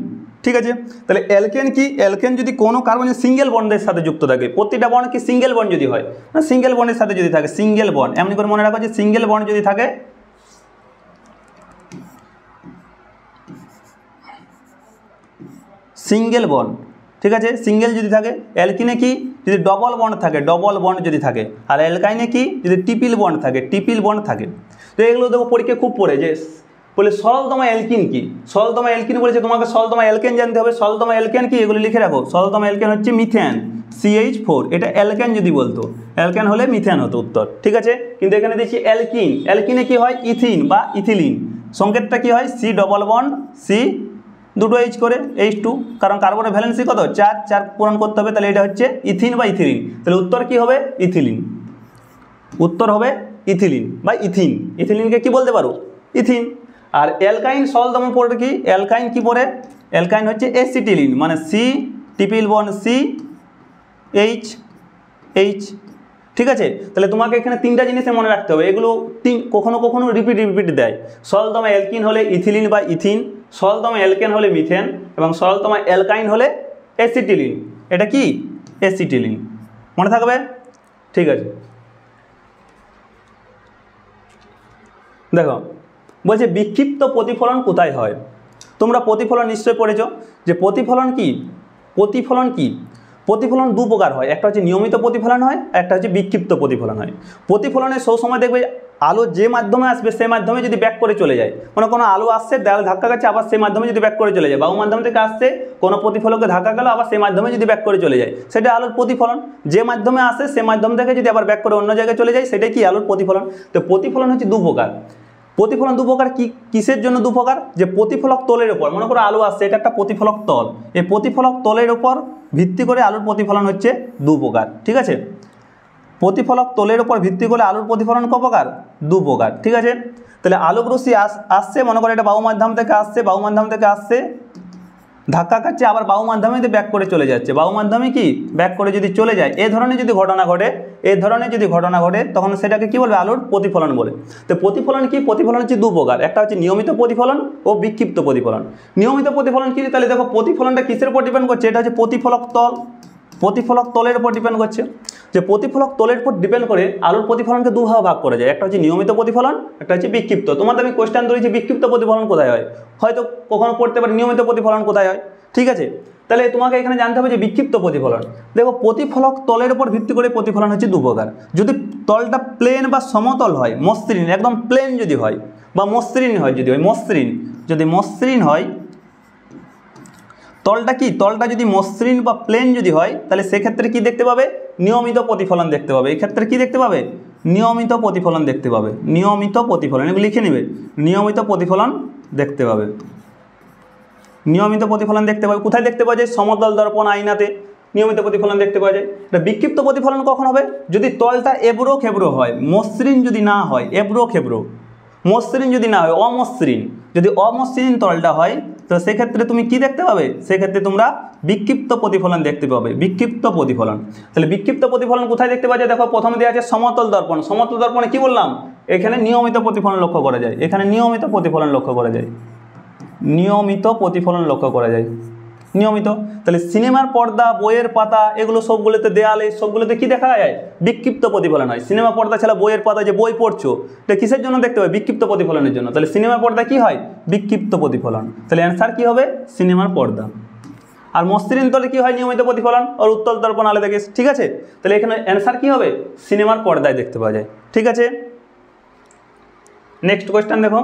ঠিক আছে। তাহলে অ্যালকেন কি, অ্যালকেন যদি কোনো কার্বনের সিঙ্গেল বন্ডের সাথে যুক্ত থাকে, প্রতিটা বন্ড কি সিঙ্গেল বন্ড যদি হয়, না সিঙ্গেল বন্ডের সাথে যদি থাকে, সিঙ্গেল বন্ড এমনি করে মনে রাখো যে সিঙ্গেল বন্ড যদি থাকে, সিঙ্গেল বন্ড, ঠিক আছে, সিঙ্গেল যদি থাকে। অ্যালকিনে কি, যদি ডবল বন্ড থাকে, ডবল বন্ড যদি থাকে, আর অ্যালকাইনে কি, যদি ট্রিপল বন্ড থাকে, ট্রিপল বন্ড থাকে। তো এগুলো দেখো পরীক্ষা খুব পড়ে যে বলে সরলতম অ্যালকিন কি, সরলতম অ্যালকিন বলেছে তোমাকে সরলতম অ্যালকেন জানতে হবে। সরলতম অ্যালকেন কি, এগুলো লিখে রাখো। সরলতম অ্যালকেন হচ্ছে মিথেন CH4, এটা অ্যালকেন যদি বলতো, অ্যালকেন হলে মিথেন হতো উত্তর, ঠিক আছে। কিন্তু এখানে দেখছি অ্যালকিন, অ্যালকিনে কি হয় ইথিন বা ইথিলিন, সংকেতটা কি হয় C ডবল বন্ড C, দুটো H করে H2, কারণ কার্বনের ভ্যালেন্সি কত 4, 4 পূরণ করতে হবে, তাহলে এটা হচ্ছে ইথিন বা ইথিলিন, তাহলে উত্তর কি হবে ইথিলিন, উত্তর হবে ইথিলিন বা ইথিন। ইথিলিনকে কি বলতে পারো ইথিন। আর অ্যালকাইন সরলতম পড়ে কি, অ্যালকাইন কি পড়ে, অ্যালকাইন হচ্ছে অ্যাসিটিলিন, মানে C triple bond C H H, ঠিক আছে। তাহলে তোমাকে এখানে 3টা জিনিসে মনে রাখতে হবে, এগুলো কখনো কখনো রিপিট দেয়। সরলতম অ্যালকিন হলে ইথিলিন বা ইথিন, সরলতম অ্যালকেন হলে মিথেন, এবং সরলতম অ্যালকাইন হলে অ্যাসিটিলিন, এটা কি অ্যাসিটিলিন, মনে থাকবে, ঠিক আছে। দেখো বলছে বিক্ষিপ্ত প্রতিফলন কোথায় হয়। তোমরা প্রতিফলন নিশ্চয়ই পড়েছো, যে প্রতিফলন কি, প্রতিফলন কি, প্রতিফলন 2 প্রকার হয়, একটা হচ্ছে নিয়মিত প্রতিফলন হয়, একটা হচ্ছে বিক্ষিপ্ত প্রতিফলন হয়। প্রতিফলনে সবসময় দেখবে আলো যে মাধ্যমে আসবে সেই মাধ্যমে যদি ব্যাক করে চলে যায়, কোনো আলো আসছে দেয়াল ধাক্কা গেছে আবার সেই মাধ্যমে যদি ব্যাক করে চলে যায়, বায়ু মাধ্যম থেকে আসছে কোনো প্রতিফলকে ধাক্কা গেল আবার সেই মাধ্যমে যদি ব্যাক করে চলে যায়, সেটা আলোর প্রতিফলন। যে মাধ্যমে আসে সেই মাধ্যম থেকে যদি আবার ব্যাক করে অন্য জায়গায় চলে যায়, সেটাই কি আলোর প্রতিফলন। তো প্রতিফলন হচ্ছে 2 প্রকার। প্রতিফলন 2 প্রকার কি, কিসের জন্য 2 প্রকার, যে প্রতিফলক তলের উপর, মনে করো আলো আসছে, এটা একটা প্রতিফলক তল, এই প্রতিফলক তলের উপর ভিত্তি করে আলোর প্রতিফলন হচ্ছে 2 প্রকার, ঠিক আছে। প্রতিফলক তলের উপর ভিত্তি করে আলোর প্রতিফলন ক প্রকার, 2 প্রকার, ঠিক আছে। তাহলে আলোক রশ্মি আসছে, মনে করো এটা বায়ু মাধ্যম থেকে আসছে, বায়ু মাধ্যম থেকে আসছে, ধাক্কা খাচ্ছে আবার বায়ু মাধ্যমে ব্যাক করে চলে যাচ্ছে, বায়ু মাধ্যমে কি ব্যাক করে যদি চলে যায়, এই ধরনের যদি ঘটনা ঘটে তখন সেটাকে কি বলবে, আলোর প্রতিফলন বলে। তো প্রতিফলন কি, প্রতিফলন হচ্ছে দু প্রকার, একটা হচ্ছে নিয়মিত প্রতিফলন ও বিক্ষিপ্ত প্রতিফলন। নিয়মিত প্রতিফলন কি, তাহলে দেখো প্রতিফলনটা কিসের উপর ডিপেন্ড করছে, এটা হচ্ছে প্রতিফলক তলের উপর ডিপেন্ড করছে। যে প্রতিফলক তলের উপর ডিপেন্ড করে আলোর প্রতিফলনকে দুভাবে ভাগ করা যায়, একটা হচ্ছে নিয়মিত প্রতিফলন, একটা হচ্ছে বিক্ষিপ্ত। তোমাদের আমি কোয়েশ্চেন ধরেছি বিক্ষিপ্ত প্রতিফলন কোথায় হয়, হয়তো কখনো পড়তে পারে নিয়মিত প্রতিফলন কোথায় হয়, ঠিক আছে। তাহলে তোমাকে এখানে জানতে হবে যে বিক্ষিপ্ত প্রতিফলন। দেখো প্রতিফলক তলের উপর ভিত্তি করে প্রতিফলন হচ্ছে দু প্রকার। যদি তলটা প্লেন বা সমতল হয়, মসৃণ, একদম প্লেন যদি হয় বা মসৃণ হয়, যদি মসৃণ হয়, তলটা কি, তলটা যদি মসৃণ বা প্লেন যদি হয়, তাহলে সেক্ষেত্রে কি দেখতে পাবে, নিয়মিত প্রতিফলন দেখতে পাবে। এই ক্ষেত্রে কি দেখতে পাবে, নিয়মিত প্রতিফলন দেখতে পাবে, নিয়মিত প্রতিফলন, এগুলো লিখে নেবে, নিয়মিত প্রতিফলন দেখতে পাবে, নিয়মিত প্রতিফলন দেখতে পাবে। কোথায় দেখতে পাওয়া যায়, সমতল দর্পণ আয়নাতে নিয়মিত প্রতিফলন দেখতে পাওয়া যায়। এটা বিক্ষিপ্ত প্রতিফলন কখন হবে, যদি তলটা এবড়ো খেবড়ো হয়, মসৃণ যদি না হয়, এবড়ো খেবড়ো, মসৃণ যদি না হয়, অমসৃণ, যদি অমসৃণ তলটা হয়, তো সেক্ষেত্রে তুমি কি দেখতে পাবে, সেক্ষেত্রে তোমরা বিক্ষিপ্ত প্রতিফলন দেখতে পাবে, বিক্ষিপ্ত প্রতিফলন। তাহলে বিক্ষিপ্ত প্রতিফলন কোথায় দেখতে পাওয়া যায়, দেখো প্রথমে দেওয়া আছে সমতল দর্পণ, সমতল দর্পণে কি বললাম, এখানে নিয়মিত প্রতিফলন লক্ষ্য করা যায়, এখানে নিয়মিত প্রতিফলন লক্ষ্য করা যায়, নিয়মিত প্রতিফলন লক্ষ্য করা যায়, নিয়মিত। তাহলে সিনেমার পর্দা, বইয়ের পাতা, এগুলো সবগুলোতে, দেয়ালে সবগুলোতে কি দেখা যায়, বিক্ষিপ্ত প্রতিফলন হয়। সিনেমা পর্দা ছাড়া বইয়ের পাতা, যে বই পড়ছো, এটা কিসের জন্য দেখতে হবে, বিক্ষিপ্ত প্রতিফলনের জন্য। তাহলে সিনেমা পর্দা কি হয়, বিক্ষিপ্ত প্রতিফলন। তাহলে অ্যান্সার কি হবে, সিনেমার পর্দা। আর মসৃণ তলে কি হয়, নিয়মিত প্রতিফলন, আর উত্তল দর্পণ আলাদা কেস, ঠিক আছে। তাহলে এখানে অ্যান্সার কি হবে, সিনেমার পর্দায় দেখতে পাওয়া যায়, ঠিক আছে। নেক্সট কোয়েশ্চেন দেখো,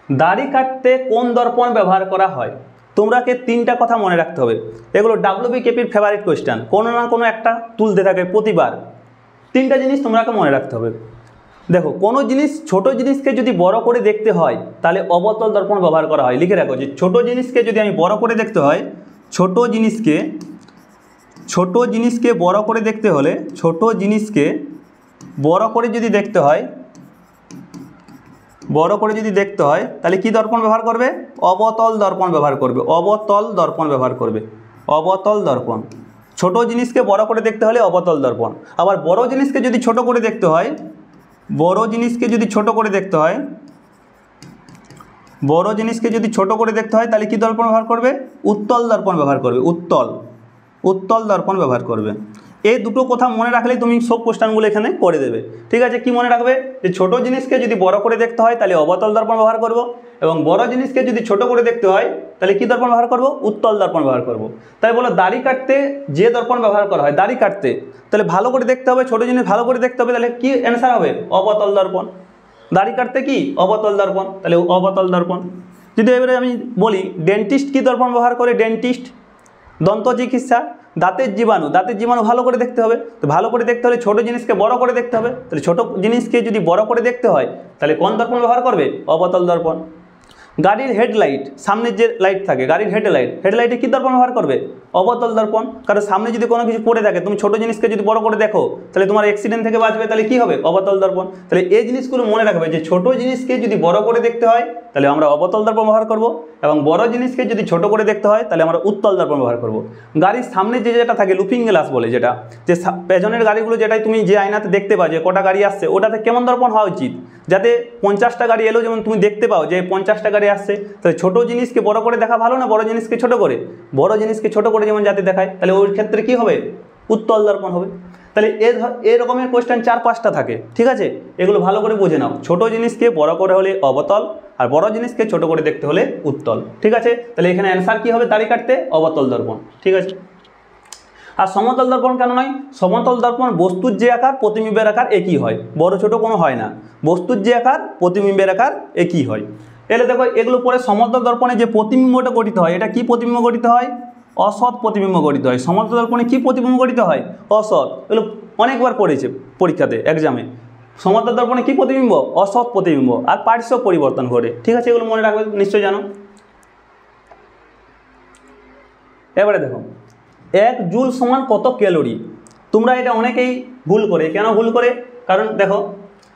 দাড়ি কাটতে কোন দর্পণ ব্যবহার করা হয়। তোমরাকে তিনটা কথা মনে রাখতে হবে, এগুলো WBKPর ফেভারিট কোয়েশ্চেন, কোনো না কোনো একটা তুলতে থাকে প্রতিবার। তিনটা জিনিস তোমরাকে মনে রাখতে হবে। দেখো, কোনো জিনিস, ছোট জিনিসকে যদি বড় করে দেখতে হয়, তাহলে অবতল দর্পণ ব্যবহার করা হয়। লিখে রাখো যে ছোট জিনিসকে যদি আমি বড় করে দেখতে হয়, ছোট জিনিসকে বড় করে দেখতে হলে, ছোট জিনিসকে বড় করে যদি দেখতে হয়, বড় করে যদি দেখতে হয়, তাহলে কি দর্পণ ব্যবহার করবে, অবতল দর্পণ ব্যবহার করবে, অবতল দর্পণ ব্যবহার করবে, অবতল দর্পণ। ছোট জিনিসকে বড় করে দেখতে হলে অবতল দর্পণ। আবার বড় জিনিসকে যদি ছোট করে দেখতে হয়, বড় জিনিসকে যদি ছোট করে দেখতে হয়, বড় জিনিসকে যদি ছোট করে দেখতে হয়, তাহলে কি দর্পণ ব্যবহার করবে, উত্তল দর্পণ ব্যবহার করবে, উত্তল দর্পণ ব্যবহার করবে। এই দুটো কথা মনে রাখলেই তুমি সব কোশ্চেনগুলো এখানে করে দেবে, ঠিক আছে। কি মনে রাখবে, যে ছোট জিনিসকে যদি বড় করে দেখতে হয়, তাহলে অবতল দর্পণ ব্যবহার করব, এবং বড় জিনিসকে যদি ছোট করে দেখতে হয়, তাহলে কি দর্পণ ব্যবহার করব, উত্তল দর্পণ ব্যবহার করব। তাই বলো, দাড়ি কাটতে যে দর্পণ ব্যবহার করা হয়, দাড়ি কাটতে, তাহলে ভালো করে দেখতে হবে, ছোট জিনিস ভালো করে দেখতে হবে, তাহলে কি অ্যান্সার হবে, অবতল দর্পণ। দাড়ি কাটতে কি, অবতল দর্পণ, তাহলে অবতল দর্পণ। যদি এবারে আমি বলি, ডেন্টিস্ট কি দর্পণ ব্যবহার করে, ডেন্টিস্ট, দন্ত চিকিৎসা, দাঁতের জীবাণু ভালো করে দেখতে হবে। তো ভালো করে দেখতে হলে ছোট জিনিসকে বড় করে দেখতে হবে, তাহলে ছোট জিনিসকে যদি বড় করে দেখতে হয়, তাহলে কোন দর্পণ ব্যবহার করবে, অবতল দর্পণ। গাড়ির হেডলাইট, সামনের যে লাইট থাকে, গাড়ির হেডলাইটে কি দর্পণ ব্যবহার করবে, অবতল দর্পণ। কারণ সামনে যদি কোনো কিছু পড়ে থাকে, তুমি ছোট জিনিসকে যদি বড় করে দেখো, তাহলে তোমার অ্যাক্সিডেন্ট থেকে বাঁচবে, তাহলে কি হবে, অবতল দর্পণ। তাহলে এই জিনিসগুলো মনে রাখবে, যে ছোট জিনিসকে যদি বড় করে দেখতে হয়, তাহলে আমরা অবতল দর্পণ ব্যবহার করব, এবং বড় জিনিসকে যদি ছোট করে দেখতে হয়, তাহলে আমরা উত্তল দর্পণ ব্যবহার করব। গাড়ির সামনে যেটা থাকে, লুকিং গ্লাস বলে, যেটা যে পেছনের গাড়িগুলো, যেটাই তুমি যে আয়নাতে দেখতে পাও যে কটা গাড়ি আসছে, ওটাতে কেমন দর্পণ হওয়া উচিত, যাতে 50টা গাড়ি এলো, যেমন তুমি দেখতে পাও যে 50টা গাড়ি আসছে, তাহলে ছোট জিনিসকে বড় করে দেখা ভালো না বড় জিনিসকে ছোট করে, বড় জিনিসকে ছোট করে যেমন যাতে দেখায়, তাহলে ওই ক্ষেত্রে কি হবে, উত্তল দর্পণ হবে। তাহলে এই রকমের কোয়েশ্চেন 4-5টা থাকে, ঠিক আছে। এগুলো ভালো করে বুঝে নাও, ছোট জিনিসকে বড় করে হলে অবতল, আর বড় জিনিসকে ছোট করে দেখতে হলে উত্তল, ঠিক আছে। তাহলে এখানে অ্যান্সার কি হবে, দাড়ি কাটতে অবতল দর্পণ, ঠিক আছে। আর সমতল দর্পণ কেন নয়, সমতল দর্পণ বস্তুর যে আকার, প্রতিবিম্বের আকার একই হয়, বড় ছোট কোনো হয় না, বস্তুর যে আকার, প্রতিবিম্বের আকার একই হয়। এলে দেখো, এগুলো পরে সমতল দর্পণে যে প্রতিবিম্বটা গঠিত হয়, এটা কি প্রতিবিম্ব গঠিত হয়, অসৎ প্রতিবিম্ব গঠিত হয়। সমতল দর্পণে কি প্রতিবিম্ব গঠিত হয়, অসৎ। এগুলো অনেকবার পড়েছে পরীক্ষাতে, এক্সামে। সমতল দর্পণে কি প্রতিবিম্ব, অসৎ প্রতিবিম্ব, আর পার্শ্ব পরিবর্তন ঘটে, ঠিক আছে। এগুলো মনে রাখবে, নিশ্চয়ই জানো। এবারে দেখো, 1 জুল সমান কত ক্যালোরি। তোমরা এটা অনেকেই ভুল করে, কেন ভুল করে, কারণ দেখো,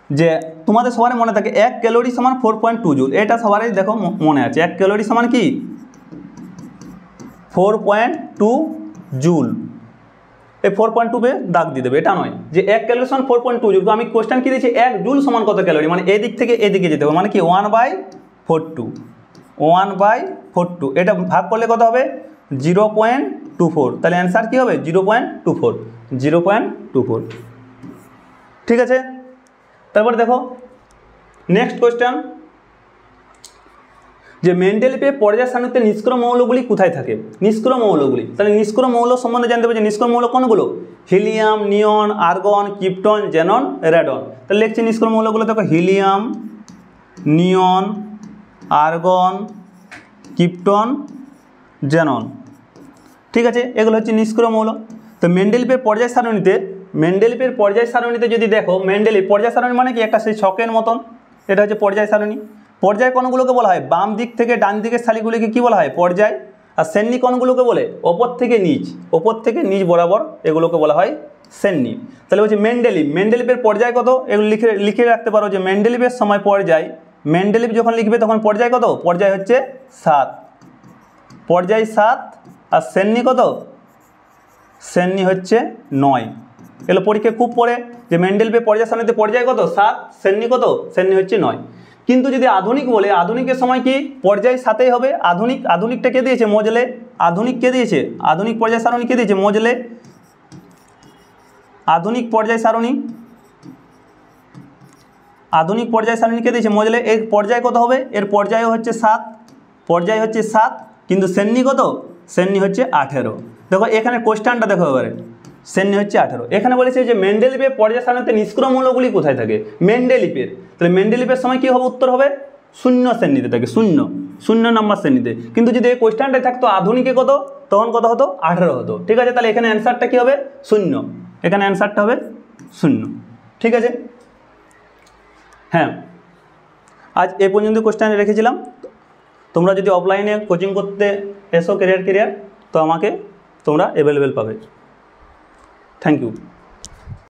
যে তোমাদের সবারই মনে থাকে 1 ক্যালোরি সমান 4.2 জুল, এটা সবারই দেখো মনে আছে। 1 ক্যালোরি সমান কি 4.2 জুল। এই 4.2 পে দাগ দিয়ে দেবে, এটা নয় যে এক ক্যালকুলেশন 4.2 জুল। তো আমি কোয়েশ্চেন কি দিয়েছি, 1 জুল সমান কত ক্যালোরি, মানে এদিক থেকে এদিকে যেতে হবে, মানে কি 1/42, 1/42। এটা ভাগ করলে কত হবে 0.24, তাহলে অ্যান্সার কী হবে 0.24, 0.24। ঠিক আছে, তারপরে দেখো নেক্সট কোয়েশ্চেন, যে মেন্ডেলিপে পর্যায় সারণীতে নিষ্ক্রিয় মৌলগুলি কোথায় থাকে। নিষ্ক্রিয় মৌলগুলি, তাহলে নিষ্ক্রিয় মৌল সম্বন্ধে জানতে হবে যে নিষ্ক্রিয় মৌল কোনগুলো, হিলিয়াম, নিয়ন, আর্গন, ক্রিপ্টন, জেনন, রেডন। তাহলে লিখছি নিষ্ক্রিয় মৌলগুলো দেখো, হিলিয়াম, নিয়ন, আর্গন, ক্রিপ্টন, জেনন। ঠিক আছে, এগুলো হচ্ছে নিষ্ক্রিয় মৌল। তো মেন্ডেলিপের পর্যায় সারণীতে যদি দেখো, মেন্ডেলিপ পর্যায় সারণী মানে কি একটা সেই ছকের মতন, এটা হচ্ছে পর্যায় সারণী। পর্যায় কোণগুলোকে বলা হয় বাম দিক থেকে ডান দিকের সারিগুলিকে কি বলা হয় পর্যায়, আর শ্রেণী কোণগুলোকে বলে ওপর থেকে নিচ বরাবর, এগুলোকে বলা হয় শ্রেণী। তাহলে হচ্ছে মেন্ডেলিপের পর্যায় কত, এগুলো লিখে রাখতে পারো যে মেন্ডেলিপের সময় পর্যায়, মেন্ডেলিপ যখন লিখবে তখন পর্যায় কত, পর্যায় হচ্ছে 7, পর্যায় 7, আর শ্রেণী কত, শ্রেণী হচ্ছে 9। এগুলো পরীক্ষায় খুব পড়ে যে মেন্ডেলিপের পর্যায় সারণীতে পর্যায় কত 7, শ্রেণী কত, শ্রেণী হচ্ছে 9। কিন্তু যদি আধুনিক বলে, আধুনিকের সময় কি পর্যায় 7ই হবে। আধুনিকটা কে দিয়েছে মোজলে, আধুনিক কে দিয়েছে, আধুনিক পর্যায় সারণী কে দিয়েছে মোজলে, আধুনিক পর্যায় সারণী কে দিয়েছে মোজলে। এর পর্যায় কত হবে, এর পর্যায় হচ্ছে 7, পর্যায় হচ্ছে 7, কিন্তু শ্রেণী কত, শ্রেণী হচ্ছে 18। দেখো এখানে কোশ্চেনটা দেখো এবারে, শ্রেণী হচ্ছে 18। এখানে বলেছে যে মেন্ডেলিপের পর্যায় সারণীতে নিষ্ক্রিয় মৌলগুলি কোথায় থাকে, মেন্ডেলিপের। তাহলে মেন্ডেলিপের সময় কী হবে, উত্তর হবে 0 শ্রেণীতে থাকে, 0 নম্বর শ্রেণীতে। কিন্তু যদি এই কোশ্চেনটাই থাকতো আধুনিকে কত, তখন কত হতো 18 হতো। ঠিক আছে, তাহলে এখানে অ্যান্সারটা কী হবে 0, এখানে অ্যান্সারটা হবে 0। ঠিক আছে, হ্যাঁ আজ এ পর্যন্ত কোশ্চেন রেখেছিলাম। তোমরা যদি অফলাইনে কোচিং করতে এসো কেরিয়ার তো তোমরা অ্যাভেলেবেল পাবে। Thank you.